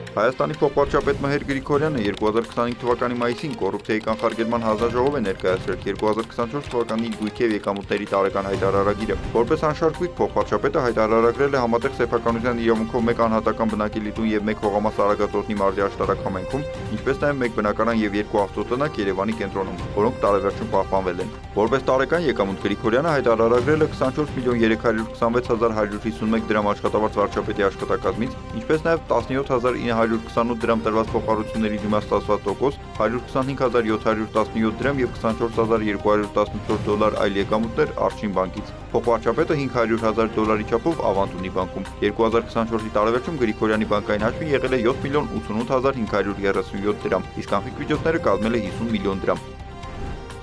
Հայաստանի փոխվարչապետ Մհեր Գրիգորյանը 2025 թվականի մայիսին կոռուպցիայի կանխարգելման հանձնաժողով է ներկայացրել 2024 թվականի գույքի և եկամուտների տարեկան հայտարարագիրը։ Որպես անշարժ գույք փոխվարչապետը հայտարարագրել է համատեղ սեփականության իրավունքով 1 անհատական բնակելի տուն և 1 հողամաս Արագածոտնի մարզի աշտարակ համայնքում, ինչպես նաև 1 բնակարան և 2 ավտոտնակ Երևանի կենտրոնում, որոնք տարեվերջում պահպանվել են։ Որպես տարեկան եկամուտ Գրիգորյանը հայտարարագրել է 24 միլիոն 326 հազար 151 դրամ աշխատավարձ վարչապետի աշխատակազմից, ինչպես նաև 17928 դրամ տրված փոխառությունների դիմաց ստացված տոկոս, 125717 դրամ և 24214 դոլար այլ եկամուտներ Արշին բանկից։ Փոխվարչապետը 500 հազար դոլարի չափով ավանդ ունի բանկում։ 2024-ի տարեվերջում Գրիգորյանի բանկային հաշվին եղել է 7 միլիոն 88 հազար 537 դրամ, իսկ կանխիկ միջոցները կազմել է 50 միլիոն դրամ։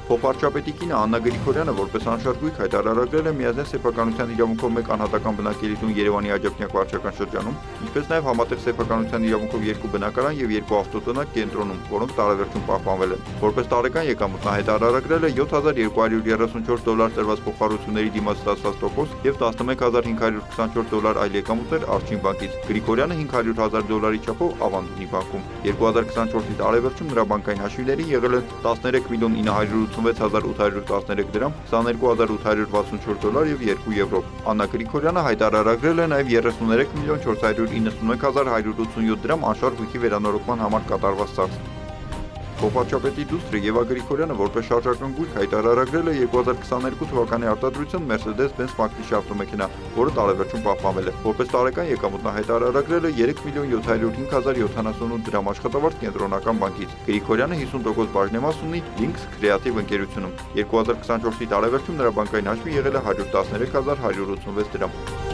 Փոխվարչապետի կինը Աննա Գրիգորյանը որպես անշարժ գույք հայտարարագրել է միաձայն սեփականության իրավունքով 1 անհատական բնակելի տուն Երևանի Աջափնյակ վարչական շրջանում, ինչպես նաև համատեղ սեփականության իրավունքով 2 բնակարան և 2 ավտոտնակ կենտրոնում, որոնք տարեվերջում պահպանվել են։ Որպես տարեկան եկամուտ նա հայտարարագրել է 7234 դոլար տրված փոխառությունների դիմաց ստացված տոկոս և 11524 դոլար այլ եկամուտներ Արշին բանկից։ Գրիգորյանը 500 հազար դոլարի չափով ավանդ ունի բանկում։ 2024-ի տարեվերջում նրա բանկային հաշիվների եղել են 13 միլիոն 986 813 դրամ, 22864 դոլար և 2 եվրո։ Աննա Գրիգորյանը հայտարարագրել է նաև 33 միլիոն 491 հազար 187 դրամ անշարժ գույքի վերանորոգման համար կատարված ծախս։ Փոխվարչապետի դուստրը Եվա Գրիգորյանը որպես շարժական գույք հայտարարագրել է 2022 թվականի արտադրության Mercedes-Benz Magnich ավտոմեքենա, որը տարեվերջում պահպանվել է։ Որպես տարեկան եկամուտ նա հայտարարագրել է 3 միլիոն 705 հազար 78 դրամ աշխատավարձ կենտրոնական բանկից։ Գրիգորյանը 50% բաժնեմաս ունի Links Creative ընկերությունում։ 2024-ի տարեվերջում նրա բանկային հաշվին եղել է 113 հազար 186 դրամ։